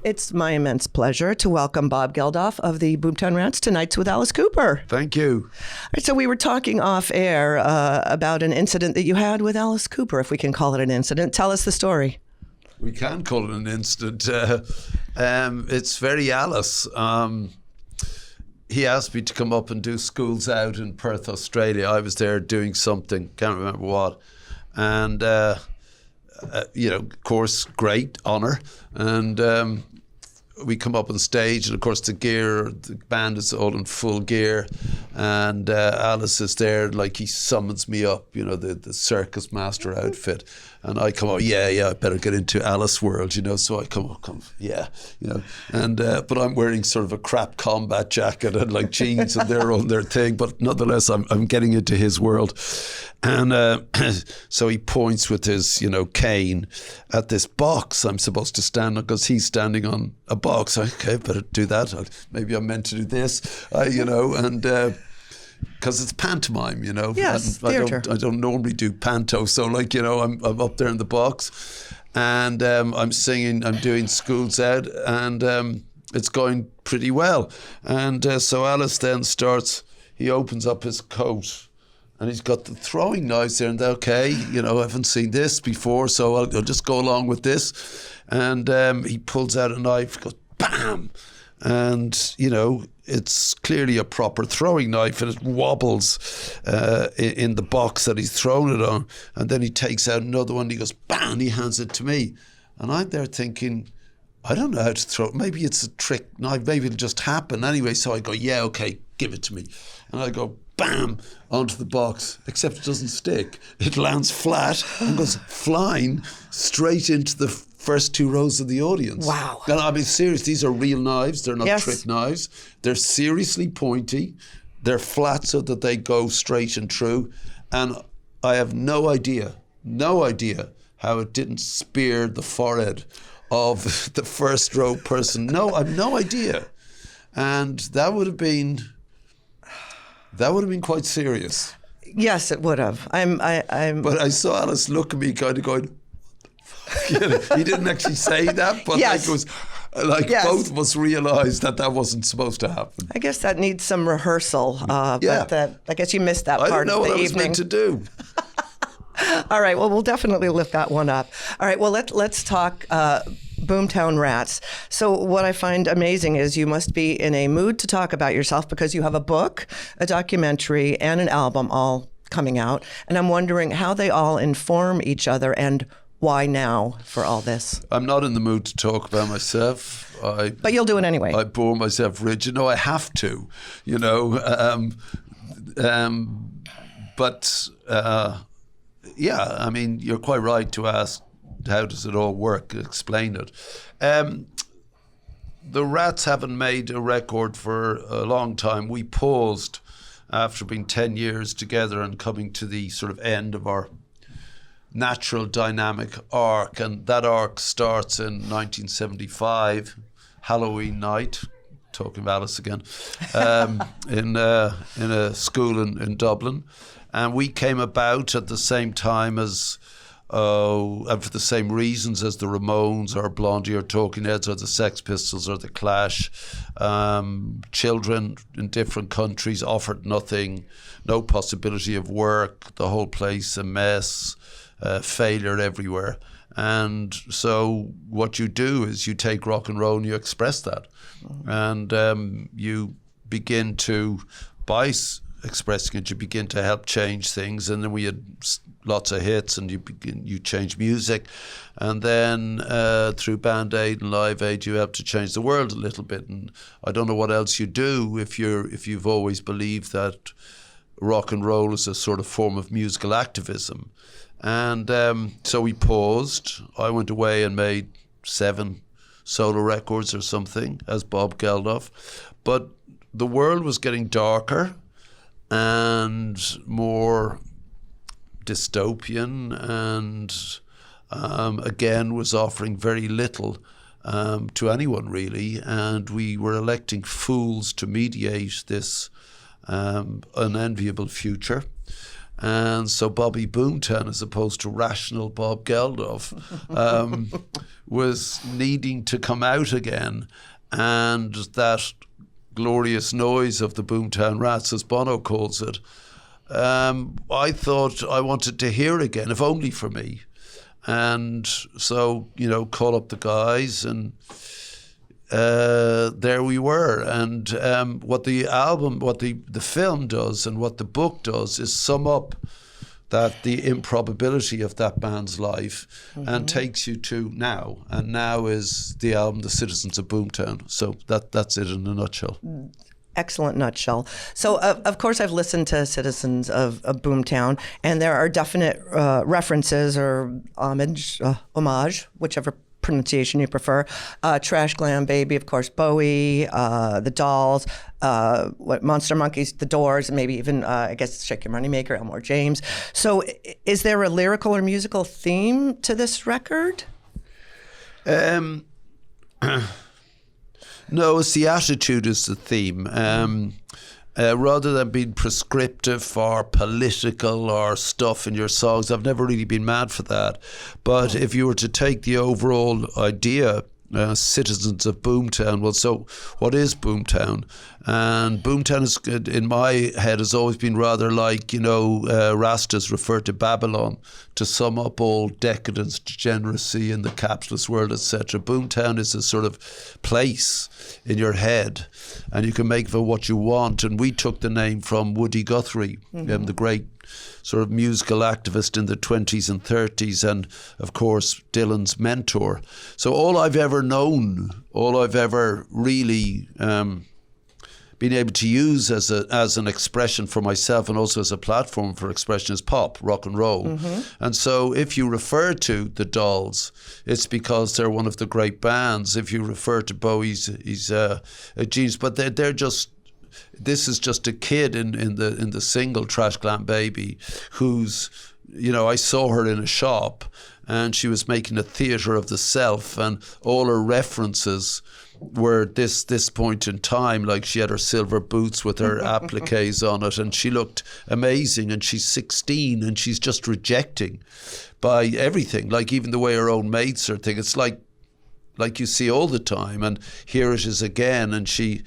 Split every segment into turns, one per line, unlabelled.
It's my immense pleasure to welcome Bob Geldof of the Boomtown Rats to Nights with Alice Cooper.
Thank you.
All right, so we were talking off air about an incident that you had with Alice Cooper, if we can call it an incident. Tell us the story.
We can call it an incident. It's very Alice. He asked me to come up and do Schools Out in Perth, Australia. I was there doing something, can't remember what. And, of course, great honour. And we come up on stage, and of course the band is all in full gear, and Alice is there, like he summons me up, the circus master outfit, and I come up, I better get into Alice world, so I come, and but I'm wearing sort of a crap combat jacket and like jeans, and they're on their thing, but nonetheless I'm getting into his world. And so he points with his, cane at this box I'm supposed to stand on, because he's standing on a box. Okay, better do that. Maybe I'm meant to do this, and because it's pantomime,
Yes, theatre.
I don't normally do panto, so I'm up there in the box, and I'm singing, I'm doing Schools Out, and it's going pretty well. And so Alice then he opens up his coat, and he's got the throwing knives there, and I haven't seen this before, so I'll just go along with this. And he pulls out a knife, goes bam, and it's clearly a proper throwing knife, and it wobbles in the box that he's thrown it on. And then he takes out another one, and he goes bam, and he hands it to me, and I'm there thinking, I don't know how to throw it. Maybe it's a trick knife. Maybe it'll just happen anyway. So I go, yeah, okay, give it to me. And I go, bam, onto the box, except it doesn't stick. It lands flat and goes flying straight into the first two rows of the audience.
Wow.
And I mean, serious, these are real knives. They're not
Yes.
trick knives. They're seriously pointy. They're flat so that they go straight and true. And I have no idea how it didn't spear the forehead of the first row person. No, I've no idea. And that would have been quite serious.
Yes, it would have.
But I saw Alice look at me kind of going, he didn't actually say that, but
Yes.
it was like
Yes.
both of us realised that wasn't supposed to happen.
I guess that needs some rehearsal.
Yeah.
But I guess you missed that
I
part
didn't know
of the
what I was
evening.
meant to do.
All right. Well, we'll definitely lift that one up. All right. Well, let's talk Boomtown Rats. So what I find amazing is you must be in a mood to talk about yourself, because you have a book, a documentary, and an album all coming out. And I'm wondering how they all inform each other, and why now for all this.
I'm not in the mood to talk about myself.
But you'll do it anyway.
I bore myself rigid. No, I have to, yeah, I mean, you're quite right to ask, how does it all work? Explain it. The Rats haven't made a record for a long time. We paused after being 10 years together and coming to the sort of end of our natural dynamic arc. And that arc starts in 1975, Halloween night, talking about Alice again, in a school in Dublin. And we came about at the same time as, and for the same reasons as the Ramones or Blondie or Talking Heads or the Sex Pistols or the Clash. Children in different countries, offered nothing, no possibility of work, the whole place a mess, failure everywhere. And so what you do is you take rock and roll and you express that. And you begin to, by expressing it, you begin to help change things. And then we had lots of hits, and you change music, and then through Band Aid and Live Aid you help to change the world a little bit. And I don't know what else you do if you've always believed that rock and roll is a sort of form of musical activism. And so we paused. I went away and made 7 solo records or something as Bob Geldof, but the world was getting darker and more dystopian, and again was offering very little to anyone really, and we were electing fools to mediate this unenviable future. And so Bobby Boomtown, as opposed to rational Bob Geldof, was needing to come out again. And that glorious noise of the Boomtown Rats, as Bono calls it, I thought I wanted to hear again, if only for me. And so, call up the guys, and there we were. And what the film does and what the book does is sum up the improbability of that band's life and takes you to now. And now is the album The Citizens of Boomtown. So that's it in a nutshell.
Excellent nutshell. So, of course, I've listened to Citizens of Boomtown, and there are definite references or homage, whichever pronunciation you prefer. Trash Glam Baby, of course, Bowie, the Dolls, Monster Monkeys, the Doors, and maybe even, I guess, Shake Your Moneymaker, Elmore James. So, is there a lyrical or musical theme to this record?
No, it's the attitude is the theme. Rather than being prescriptive or political or stuff in your songs, I've never really been mad for that. But if you were to take the overall idea, Citizens of Boomtown, well, so what is Boomtown? And Boomtown is, in my head, has always been rather like, Rastas referred to Babylon to sum up all decadence, degeneracy in the capitalist world, etc. Boomtown is a sort of place in your head, and you can make of it what you want. And we took the name from Woody Guthrie, the great sort of musical activist in the 20s and 30s, and of course Dylan's mentor. So all I've ever known, all I've ever really been able to use as an expression for myself and also as a platform for expression is pop, rock and roll. And so if you refer to the Dolls, it's because they're one of the great bands. If you refer to Bowie, he's a genius, but they're just, this is just a kid in the single Trash Glam Baby who's, I saw her in a shop and she was making a theatre of the self, and all her references were this point in time, like she had her silver boots with her appliques on it, and she looked amazing, and she's 16 and she's just rejecting by everything, like even the way her own mates are thinking. It's like you see all the time, and here it is again, and she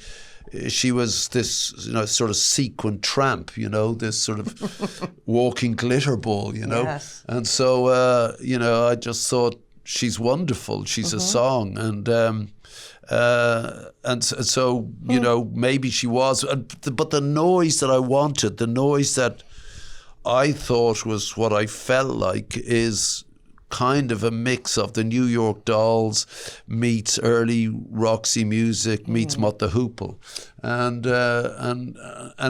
was this, sort of sequin tramp, this sort of walking glitter ball,
Yes.
And so, I just thought she's wonderful. She's a song, and so, maybe she was, but the noise that I wanted, the noise that I thought was what I felt like, is kind of a mix of the New York Dolls meets early Roxy Music meets Mott the Hoople, and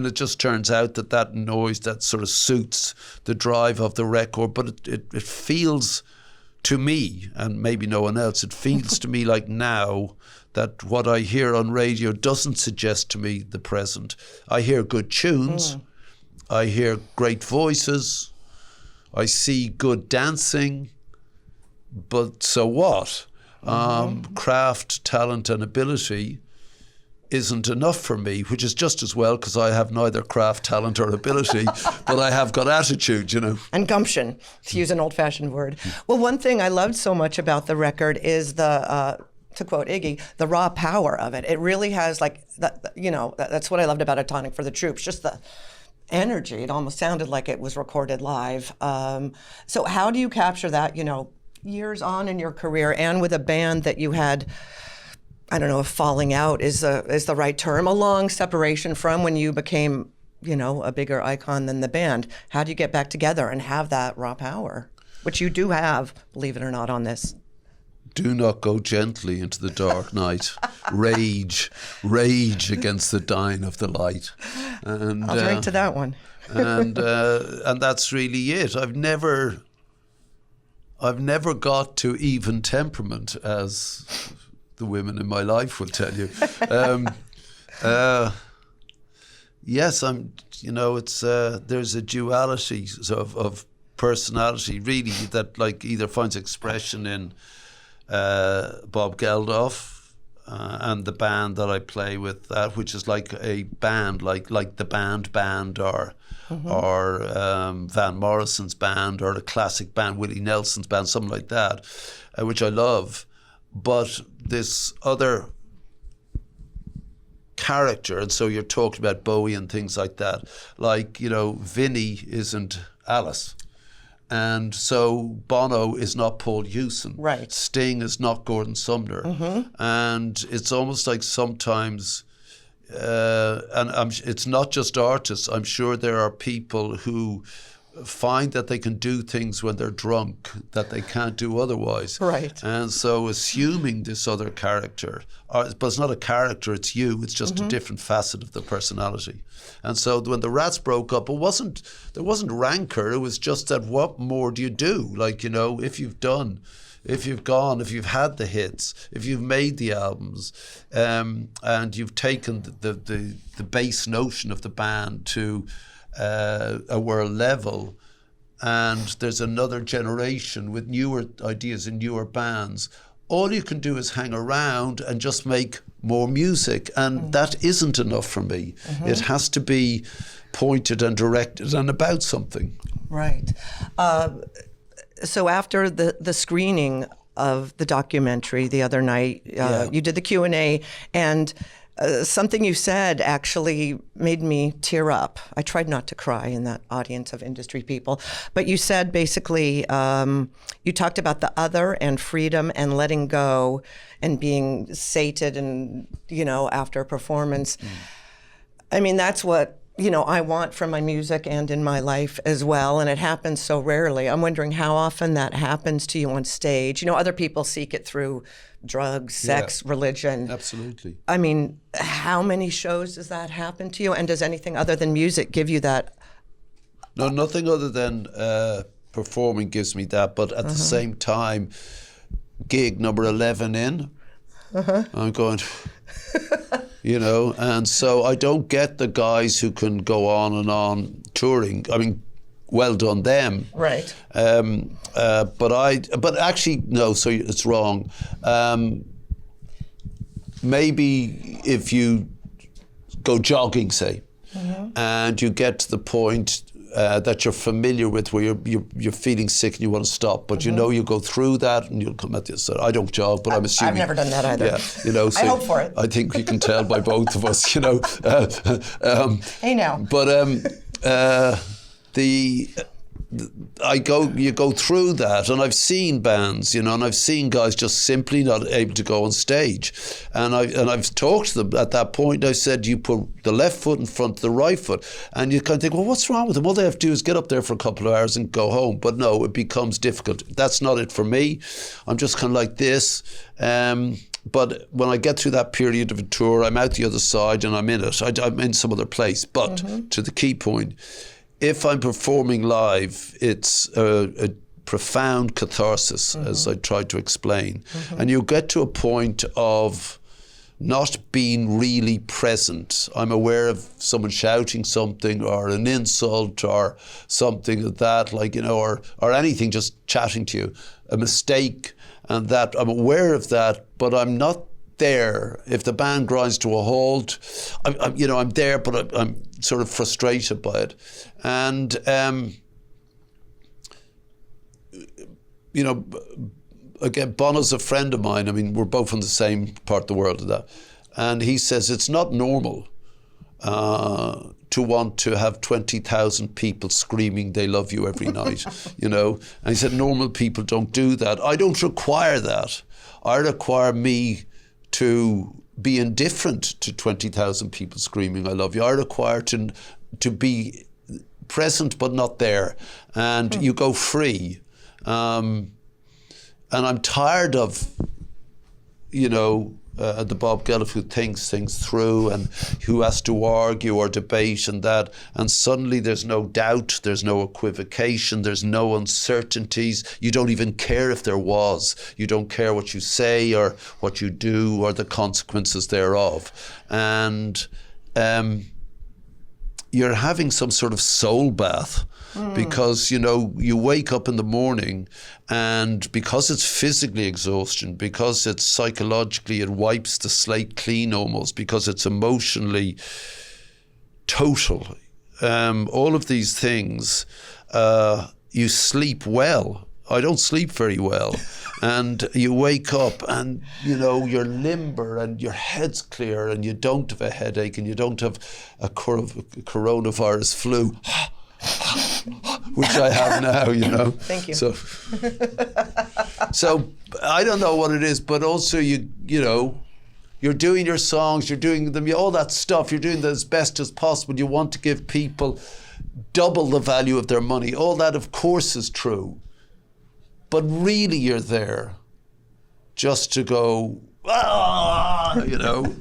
it just turns out that noise that sort of suits the drive of the record, but it feels to me, and maybe no one else, it feels to me like now that what I hear on radio doesn't suggest to me the present. I hear good tunes, I hear great voices, I see good dancing, but so what? Craft, talent and ability isn't enough for me, which is just as well, because I have neither craft, talent or ability, but I have got attitude,
And gumption, to use an old-fashioned word. Well, one thing I loved so much about the record is the, to quote Iggy, the raw power of it. It really has that's what I loved about A Tonic for the Troops, just the energy. It almost sounded like it was recorded live. So how do you capture that, years on in your career, and with a band that you had, I don't know if falling out is the right term, a long separation from when you became, a bigger icon than the band. How do you get back together and have that raw power, which you do have, believe it or not, on this?
Do not go gently into the dark night. Rage against the dying of the light. And
I'll drink to that one.
and that's really it. I've never got to even temperament, as the women in my life will tell you. Yes, it's there's a duality of personality really that either finds expression in Bob Geldof and the band that I play with, which is like a band, like the band or or Van Morrison's band, or a classic band, Willie Nelson's band, something like that, which I love. But this other character, and so you're talking about Bowie and things like that, like, you know, Vinny isn't Alice. And so Bono is not Paul Hewson.
Right.
Sting is not Gordon Sumner. And it's almost like sometimes, it's not just artists. I'm sure there are people who find that they can do things when they're drunk that they can't do otherwise.
Right.
And so assuming this other character, but it's not a character, it's you, it's just a different facet of the personality. And so when the Rats broke up, there wasn't rancor, it was just that what more do you do? Like, you know, if you've gone, if you've had the hits, if you've made the albums, and you've taken the base notion of the band to a world level, and there's another generation with newer ideas and newer bands, all you can do is hang around and just make more music, and that isn't enough for me. It has to be pointed and directed and about something.
Right. So after the screening of the documentary the other night, you did the Q&A, and something you said actually made me tear up. I tried not to cry in that audience of industry people, but you said basically, you talked about the other and freedom and letting go and being sated and, you know, after a performance. I mean, that's what, you know, I want from my music and in my life as well, and it happens so rarely. I'm wondering how often that happens to you on stage. You know, other people seek it through drugs, sex, religion.
Absolutely.
I mean, how many shows does that happen to you? And does anything other than music give you that?
No, nothing other than performing gives me that. But at the same time, gig number 11 in, I'm going, you know, and so I don't get the guys who can go on and on touring. I mean, well done them.
Right.
But actually, no, so it's wrong. Maybe if you go jogging, say, and you get to the point that you're familiar with, where you're feeling sick and you want to stop, but you know you go through that and you'll come at this. I don't jog, but I'm assuming.
I've never done that either.
Yeah, you know. So
I hope for it.
I think we can tell by both of us, you know.
Hey now.
But you go through that, and I've seen bands, you know, and I've seen guys just simply not able to go on stage, and I've talked to them at that point. I said, you put the left foot in front of the right foot, and you kind of think, well, what's wrong with them? All they have to do is get up there for a couple of hours and go home. But no, it becomes difficult. That's not it for me. I'm just kind of like this. But when I get through that period of a tour, I'm out the other side and I'm in it. I'm in some other place. But to the key point, if I'm performing live, it's a profound catharsis, as I tried to explain. And you get to a point of not being really present. I'm aware of someone shouting something or an insult or something like that, like, you know, or anything, just chatting to you, a mistake, and that I'm aware of that, but I'm not there. If the band grinds to a halt, I'm there, but I'm sort of frustrated by it. And, you know, again, Bono's a friend of mine. I mean, we're both from the same part of the world of that. And he says it's not normal to want to have 20,000 people screaming they love you every night, you know. And he said normal people don't do that. I don't require that. I require me to be indifferent to 20,000 people screaming I love you. I require to be present but not there. And you go free. And I'm tired of, you know, the Bob Geldof who thinks things through and who has to argue or debate and that, and suddenly there's no doubt, there's no equivocation, there's no uncertainties. You don't even care if there was. You don't care what you say or what you do or the consequences thereof. And you're having some sort of soul bath. Because, you know, you wake up in the morning and because it's physically exhaustion, because it's psychologically, it wipes the slate clean almost, because it's emotionally total. all of these things, you sleep well. I don't sleep very well. And you wake up and, you know, you're limber and your head's clear and you don't have a headache and you don't have a coronavirus flu, which I have now, you know.
Thank you.
So I don't know what it is, but also you know, you're doing your songs, you're doing them, all that stuff, you're doing that as best as possible. You want to give people double the value of their money. All that, of course, is true. But really you're there just to go, you know,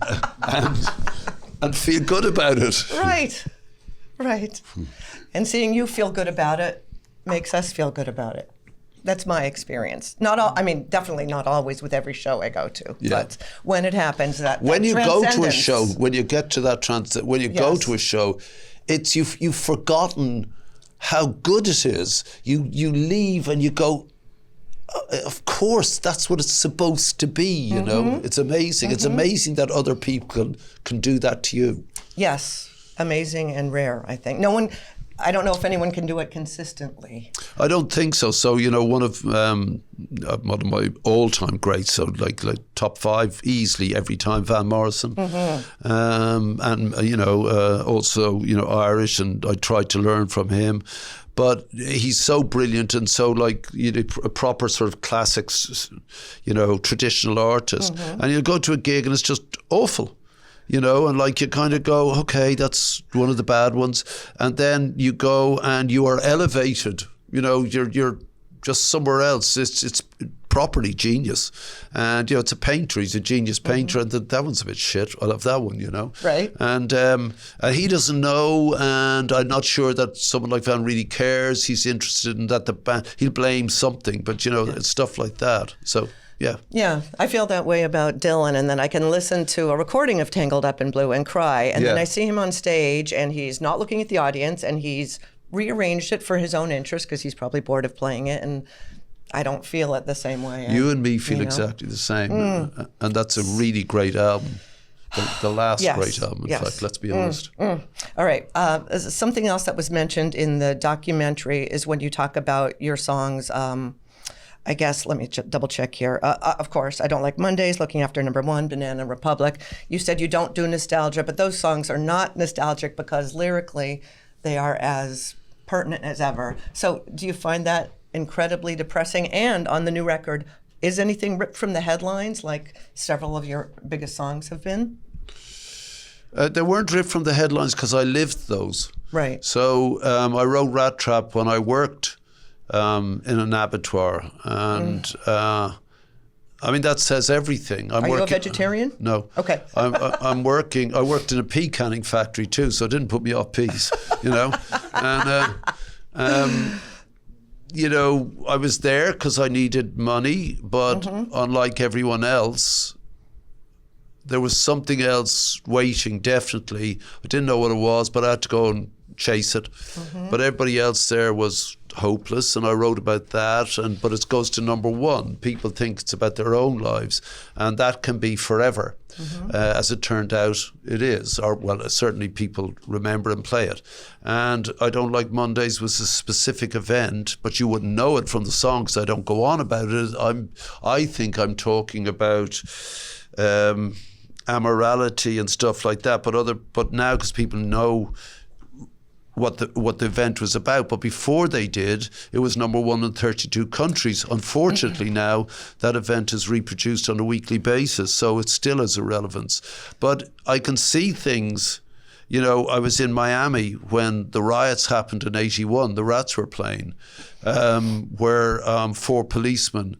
and feel good about it.
Right. And seeing you feel good about it makes us feel good about it. That's my experience. Definitely not always with every show I go to, but when it happens,
when you go to a show, when you get to that when you go to a show, it's you've forgotten how good it is. You leave and you go, of course, that's what it's supposed to be, you know. It's amazing. It's amazing that other people can do that to you.
Yes, amazing and rare, I think. I don't know if anyone can do it consistently.
I don't think so. So, you know, one of my all-time greats, so like top 5 easily every time, Van Morrison. And, you know, also, you know, Irish, and I tried to learn from him. But he's so brilliant and so, like, you know, a proper sort of classics, you know, traditional artist. And you go to a gig and it's just awful, you know, and like you kind of go, okay, that's one of the bad ones. And then you go and you are elevated, you know, you're just somewhere else. It's properly genius. And, you know, it's a painter. He's a genius painter. And that one's a bit shit. I love that one, you know.
Right.
And he doesn't know, and I'm not sure that someone like Van really cares. He's interested in that the band, he'll blame something, but, you know, it's stuff like that. So, yeah. Yeah,
I feel that way about Dylan, and then I can listen to a recording of Tangled Up in Blue and cry, and then I see him on stage, and he's not looking at the audience, and he's rearranged it for his own interest because he's probably bored of playing it, and I don't feel it the same way.
You and me feel exactly the same, and that's a really great album. The last great album, in fact, let's be honest.
All right. Something else that was mentioned in the documentary is when you talk about your songs, I guess, let me double check here. Of course, I Don't Like Mondays, Looking After Number One, Banana Republic. You said you don't do nostalgia, but those songs are not nostalgic because lyrically they are as pertinent as ever. So do you find that incredibly depressing? And on the new record, is anything ripped from the headlines like several of your biggest songs have been?
They weren't ripped from the headlines because I lived those.
Right.
So I wrote Rat Trap when I worked in an abattoir. And I mean, that says everything.
Are you a vegetarian?
No.
Okay.
I worked in a pea canning factory too, so it didn't put me off peas, you know. And, you know, I was there because I needed money, but unlike everyone else, there was something else waiting, definitely. I didn't know what it was, but I had to go and chase it. But everybody else there was hopeless, and I wrote about that. But it goes to number one. People think it's about their own lives, and that can be forever. As it turned out, it is. Or, well, certainly people remember and play it. And I Don't Like Mondays was a specific event, but you wouldn't know it from the song because I don't go on about it. I think I'm talking about amorality and stuff like that. But now, because people know what the event was about, but before they did, it was number one in 32 countries. Unfortunately, now that event is reproduced on a weekly basis, so it still has a relevance. But I can see things. You know, I was in Miami when the riots happened in '81. The Rats were playing, where 4 policemen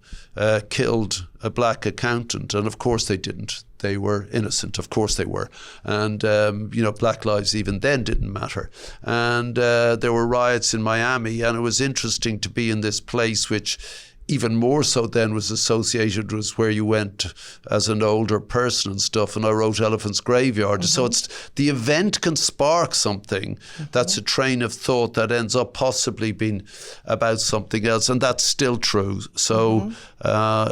killed a black accountant, and of course they didn't. They were innocent, of course they were. And, you know, black lives even then didn't matter. And there were riots in Miami, and it was interesting to be in this place which even more so then was associated with where you went as an older person and stuff. And I wrote Elephant's Graveyard. So it's the event can spark something that's a train of thought that ends up possibly being about something else. And that's still true. So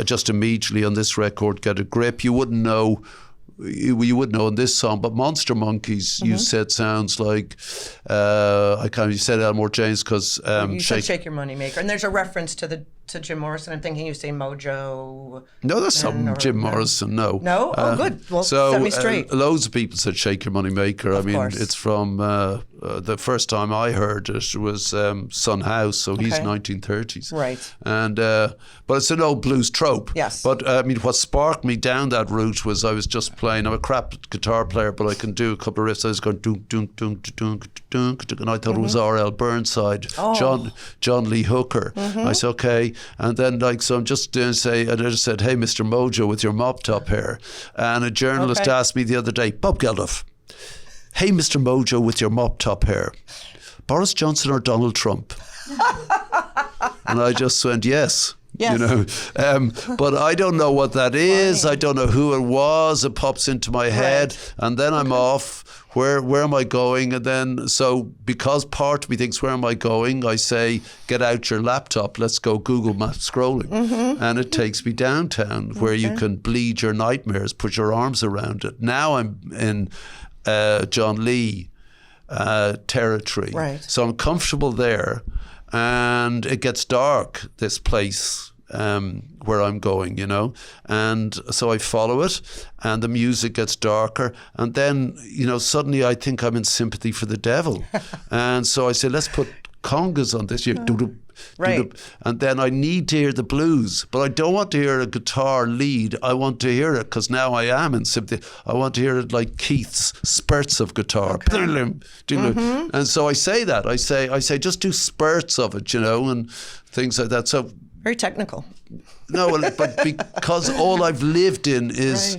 just immediately on this record, Get a Grip, you wouldn't know you would know in this song, but Monster Monkeys, you said sounds like, I can't, you said Elmore James because
You said Shake Your Money Maker. And there's a reference to Jim Morrison. I'm thinking you say Mojo.
No, that's not Jim Morrison, no.
No? Oh, good. Well, set me straight.
Loads of people said Shake Your Money Maker.
Of course.
It's from, the first time I heard it was Son House, so he's 1930s.
Right.
And but it's an old blues trope.
Yes.
But what sparked me down that route was I was just playing. I'm a crap guitar player, but I can do a couple of riffs. I was going dunk dunk dunk dunk dunk, and I thought it was R.L. Burnside, John Lee Hooker. I said okay, and then so I'm just doing and I just said, hey, Mr. Mojo with your mop top hair, and a journalist asked me the other day, Bob Geldof, hey, Mr. Mojo with your mop top hair, Boris Johnson or Donald Trump? And I just went, yes.
Yes.
But I don't know what that is. I don't know who it was. It pops into my head, and then I'm off. Where am I going? And then, so because part of me thinks, where am I going? I say, get out your laptop. Let's go Google Maps scrolling. And it takes me downtown where you can bleed your nightmares, put your arms around it. Now I'm in John Lee territory.
Right.
So I'm comfortable there. And it gets dark, this place where I'm going, and so I follow it, and the music gets darker, and then suddenly I think I'm in sympathy for the devil, and so I say, let's put congas on this.
Right.
And then I need to hear the blues, but I don't want to hear a guitar lead. I want to hear it because now I am in sympathy. I want to hear it like Keith's spurts of guitar. And so I say that. I say just do spurts of it, and things like that. So
very technical.
No, but because all I've lived in is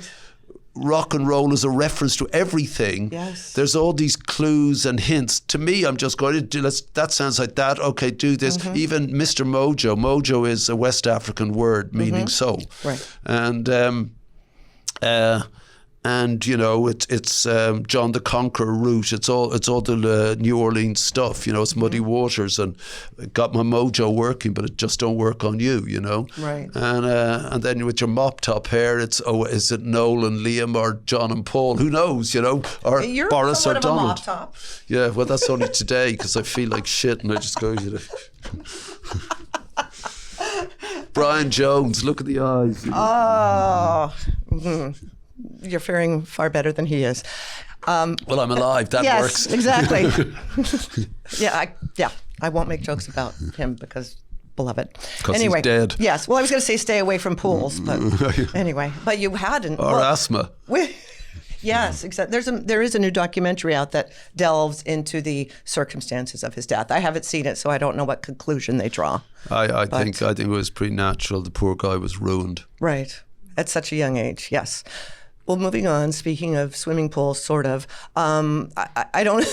rock and roll as a reference to everything.
Yes.
There's all these clues and hints. To me, I'm just going to do, that sounds like that. Okay, do this. Even Mr. Mojo. Mojo is a West African word meaning soul.
Right.
And it's John the Conqueror route. It's all the New Orleans stuff. It's Muddy Waters, and it got my mojo working, but it just don't work on you.
Right.
And then with your mop top hair, is it Noel and Liam or John and Paul? Who knows? Or
You're
Boris or
of
Donald.
A mop top.
Yeah. Well, that's only today because I feel like shit, and I just go. Brian Jones, look at the eyes.
Oh. You're faring far better than he is.
Well, I'm alive. That works.
Yes, exactly. I won't make jokes about him because beloved.
Because
anyway,
he's dead.
Yes. Well, I was going to say stay away from pools, but anyway. But you hadn't.
Or asthma.
Yes, exactly. There is a new documentary out that delves into the circumstances of his death. I haven't seen it, so I don't know what conclusion they draw.
I think it was pretty natural. The poor guy was ruined.
Right. At such a young age, yes. Well, moving on, speaking of swimming pools, sort of, I don't,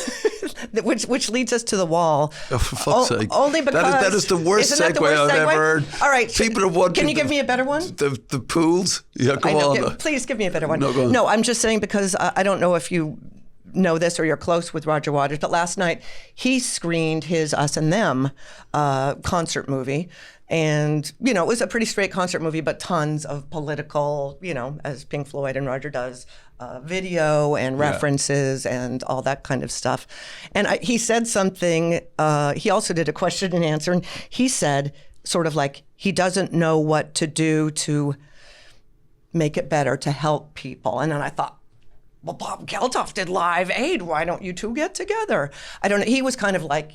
which leads us to the wall.
Oh, for fuck's sake.
Only because...
That is the worst segue I've ever heard.
All right.
People are wondering...
Can you give me a better one?
The pools? Yeah, go on.
Please give me a better one.
No, go on.
No, I'm just saying because I don't know if you know this or you're close with Roger Waters, but last night he screened his Us and Them concert movie. And, it was a pretty straight concert movie, but tons of political, as Pink Floyd and Roger does, video and references and all that kind of stuff. And he said something, he also did a question and answer, and he said sort of like he doesn't know what to do to make it better, to help people. And then I thought, well, Bob Geldof did Live Aid. Why don't you two get together? I don't know. He was kind of like,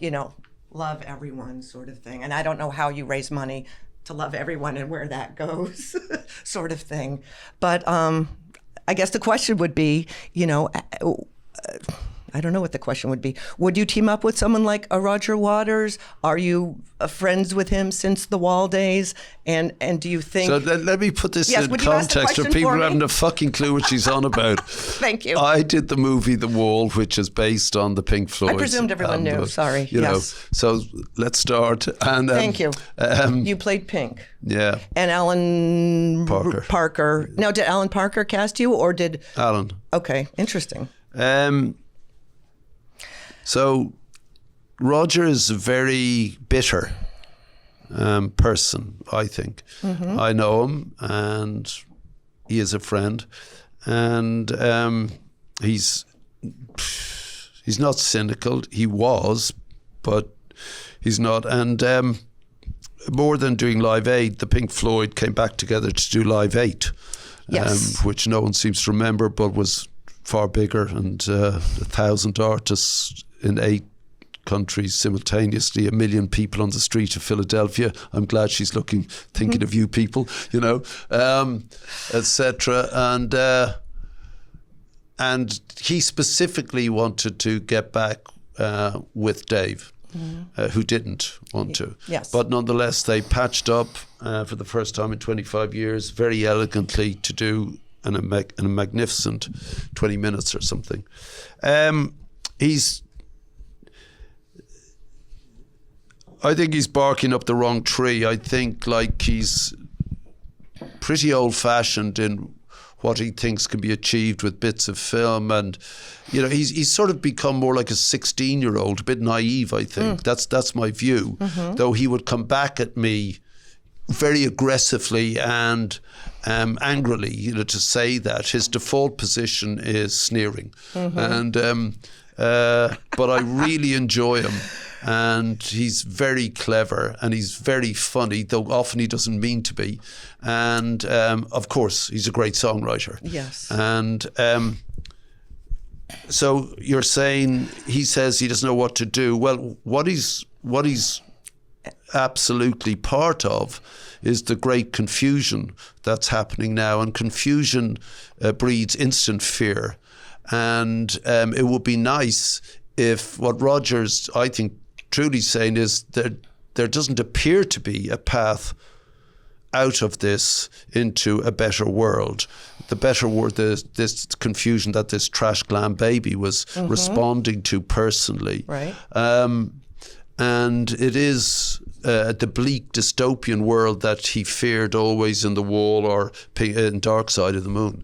love everyone sort of thing. And I don't know how you raise money to love everyone and where that goes sort of thing. But I guess the question would be, I don't know what the question would be. Would you team up with someone like a Roger Waters? Are you friends with him since the Wall days? And do you think...
So let me put this in context for people who haven't a fucking clue what she's on about.
Thank you.
I did the movie The Wall, which is based on the Pink Floyd.
I presumed everyone knew. Sorry. Yes.
So let's start. And
thank you. You played Pink.
Yeah.
And Alan Parker. Now, did Alan Parker cast you or did...
Alan.
Okay. Interesting.
So Roger is a very bitter person, I think. I know him and he is a friend. and he's not cynical. He was, but he's not. And more than doing Live Aid, the Pink Floyd came back together to do Live 8,
yes.
Which no one seems to remember, but was far bigger, and 1,000 artists in 8 countries simultaneously, 1 million people on the street of Philadelphia. I'm glad she's thinking of you people, etc. And he specifically wanted to get back with Dave, who didn't want to.
Yes.
But nonetheless, they patched up for the first time in 25 years, very elegantly, to do a magnificent 20 minutes or something. I think he's barking up the wrong tree. I think he's pretty old-fashioned in what he thinks can be achieved with bits of film, and he's sort of become more like a 16-year-old, a bit naive, I think. That's my view. Though he would come back at me very aggressively and angrily, to say that. His default position is sneering, and but I really enjoy him. And he's very clever, and he's very funny, though often he doesn't mean to be. And of course, he's a great songwriter.
Yes.
And so you're saying he says he doesn't know what to do. Well, what he's absolutely part of is the great confusion that's happening now, and confusion breeds instant fear. And it would be nice if what Roger's, I think, truly saying is that there doesn't appear to be a path out of this into a better world. The better world, this confusion that this trash glam baby was responding to personally.
Right.
And it is the bleak dystopian world that he feared always in The Wall or in Dark Side of the Moon.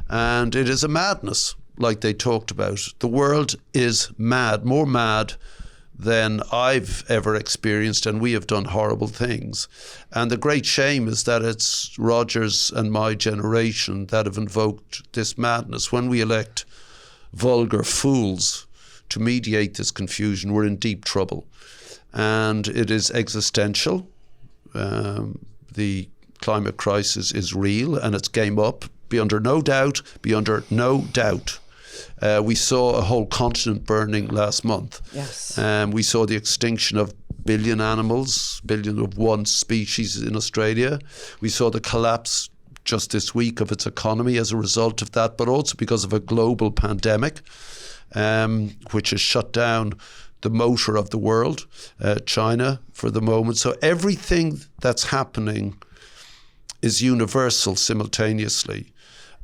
And it is a madness, like they talked about. The world is mad, more mad than I've ever experienced, and we have done horrible things. And the great shame is that it's Rogers and my generation that have invoked this madness. When we elect vulgar fools to mediate this confusion, we're in deep trouble. And it is existential. The climate crisis is real, and it's game up. Be under no doubt. We saw a whole continent burning last month.
Yes.
We saw the extinction of billion animals, billion of one species in Australia. We saw the collapse just this week of its economy as a result of that, but also because of a global pandemic, which has shut down the motor of the world, China, for the moment. So everything that's happening is universal simultaneously,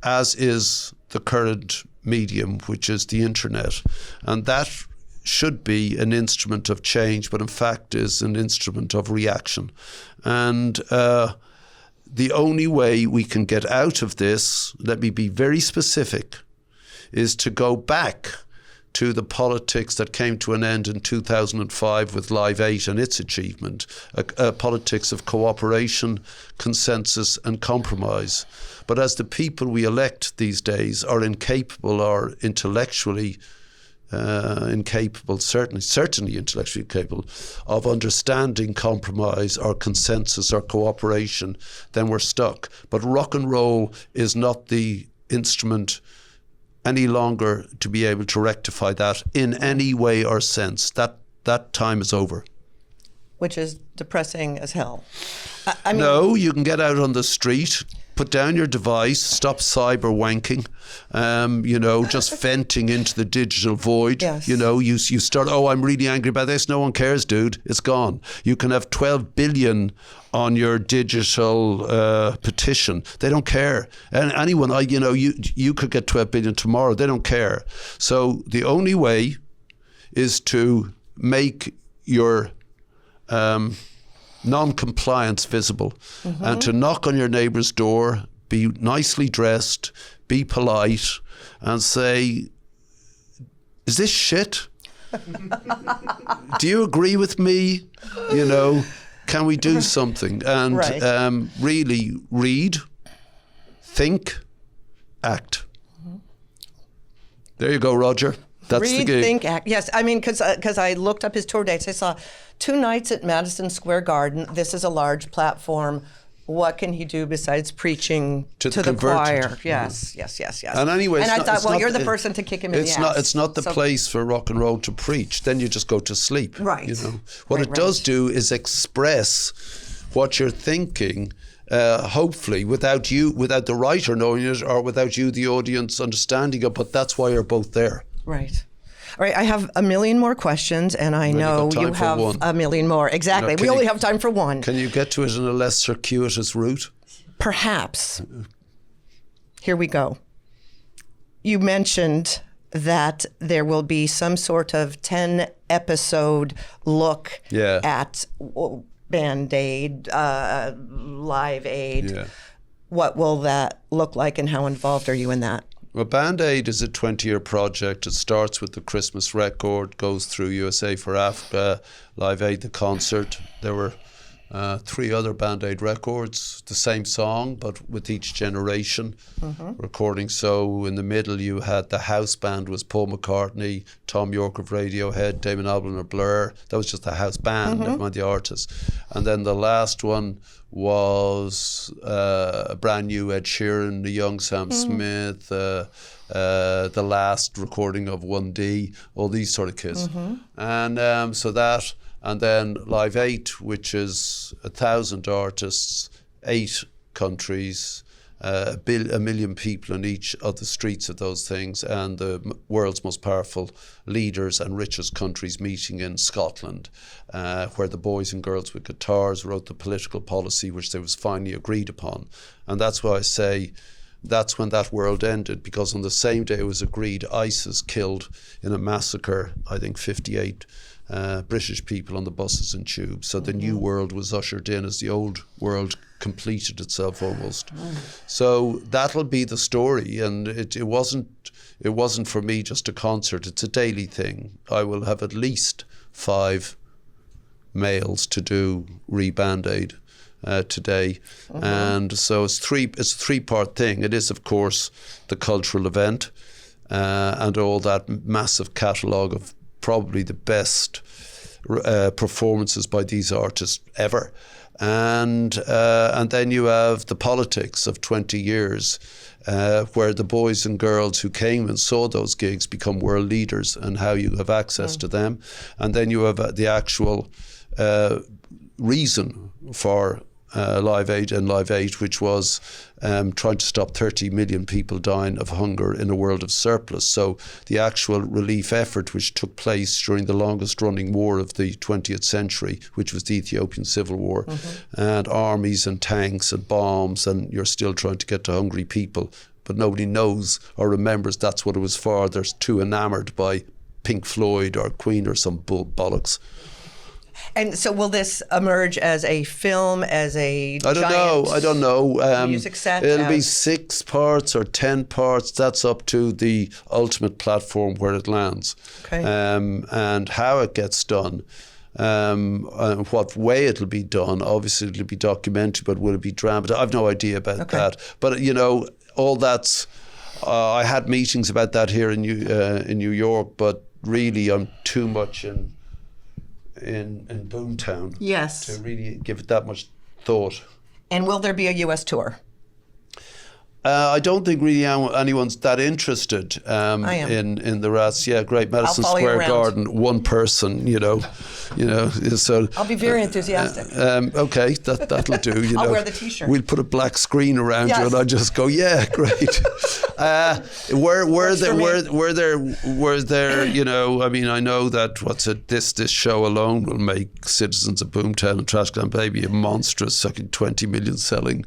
as is the current medium, which is the internet. And that should be an instrument of change, but in fact is an instrument of reaction. And the only way we can get out of this, let me be very specific, is to go back to the politics that came to an end in 2005 with Live 8 and its achievement, a politics of cooperation, consensus and compromise. But as the people we elect these days are incapable or intellectually incapable, certainly intellectually capable of understanding compromise or consensus or cooperation, then we're stuck. But rock and roll is not the instrument any longer to be able to rectify that in any way or sense. That time is over.
Which is depressing as hell. I mean,
no, you can get out on the street, put down your device, stop cyber wanking, just venting into the digital void.
Yes.
You start, I'm really angry about this. No one cares, dude. It's gone. You can have 12 billion on your digital petition. They don't care. And anyone, you could get 12 billion tomorrow. They don't care. So the only way is to make your non-compliance visible, and to knock on your neighbour's door, be nicely dressed, be polite, and say, is this shit? Do you agree with me? Can we do something? And
right.
Really read, think, act. There you go, Roger. That's the gig.
Rethink Act. Yes, I mean, because I looked up his tour dates. I saw 2 nights at Madison Square Garden. This is a large platform. What can he do besides preaching to the choir? Yes.
And anyway,
I thought, well, you're the person to kick him in the ass.
It's not the place for rock and roll to preach. Then you just go to sleep.
Right.
You know what it does do is express what you're thinking. Hopefully, without the writer knowing it, or without you, the audience, understanding it. But that's why you're both there.
Right. All right, I have a million more questions, and I know you have a million more. Exactly. We only have time for one.
Can you get to it in a less circuitous route?
Perhaps. Here we go. You mentioned that there will be some sort of 10-episode look at Band Aid, Live Aid.
Yeah.
What will that look like, and how involved are you in that?
Well, Band Aid is a 20-year project. It starts with the Christmas record, goes through USA for Africa, Live Aid, the concert. There were 3 other Band Aid records, the same song, but with each generation recording. So in the middle, you had the house band was Paul McCartney, Tom York of Radiohead, Damon Albarn of Blur. That was just the house band, never mind the artist. And then the last one was a brand new Ed Sheeran, the young Sam Smith, the last recording of 1D, all these sort of kids. And so that, and then Live 8, which is 1,000 artists, 8 countries, a million people in each of the streets of those things, and the world's most powerful leaders and richest countries meeting in Scotland, where the boys and girls with guitars wrote the political policy which they was finally agreed upon. And that's why I say that's when that world ended, because on the same day it was agreed, ISIS killed in a massacre, I think 58 British people on the buses and tubes. So the new world was ushered in as the old world completed itself almost. So that'll be the story, and it wasn't for me just a concert. It's a daily thing. I will have at least 5 mails to do Band Aid today, and so it's a 3-part thing. It is, of course, the cultural event and all that massive catalogue of probably the best performances by these artists ever. And then you have the politics of 20 years, where the boys and girls who came and saw those gigs become world leaders, and how you have access to them. And then you have the actual reason for Live Aid and Live 8, which was trying to stop 30 million people dying of hunger in a world of surplus. So the actual relief effort, which took place during the longest running war of the 20th century, which was the Ethiopian Civil War, and armies and tanks and bombs, and you're still trying to get to hungry people, but nobody knows or remembers that's what it was for. They're too enamoured by Pink Floyd or Queen or some bollocks.
And so will this emerge as a film, as a
I don't know.
Music set?
It'll be 6 parts or 10 parts. That's up to the ultimate platform where it lands.
Okay.
And how it gets done. And what way it'll be done. Obviously it'll be documentary, but will it be drama? I've no idea about that. But all that's. I had meetings about that here in New York, but really I'm too much in Boomtown to really give it that much thought.
And will there be a US tour?
I don't think really anyone's that interested in the Rats. Yeah, great. Madison Square Garden, one person, so
I'll be very enthusiastic.
Okay, that'll do.
I'll wear the T-shirt.
We'll put a black screen around you, and I just go, yeah, great. Were there? I mean, I know that this show alone will make Citizens of Boomtown and Trashcan Baby a monstrous fucking 20 million selling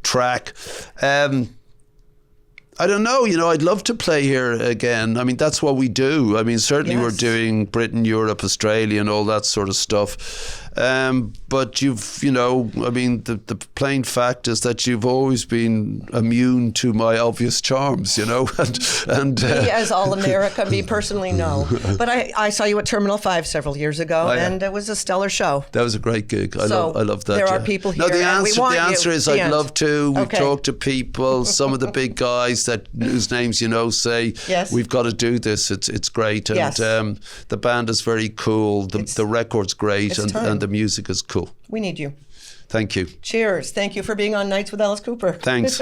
track. I don't know, I'd love to play here again. I mean, that's what we do. I mean, certainly we're doing Britain, Europe, Australia and all that sort of stuff. But you've, you know, I mean, the plain fact is that you've always been immune to my obvious charms, you know. And
me as all America, me personally, no. But I saw you at Terminal 5 several years ago, and it was a stellar show.
That was a great gig. I love that.
There are people here.
No, the answer is I'd love to. We
Okay.
talk to people. Some of the big guys whose names you know say,
yes,
we've got to do this. It's great. And
yes.
The band is very cool. The record's great, and the music is cool.
We need you.
Thank you.
Cheers. Thank you for being on Nights with Alice Cooper.
Thanks.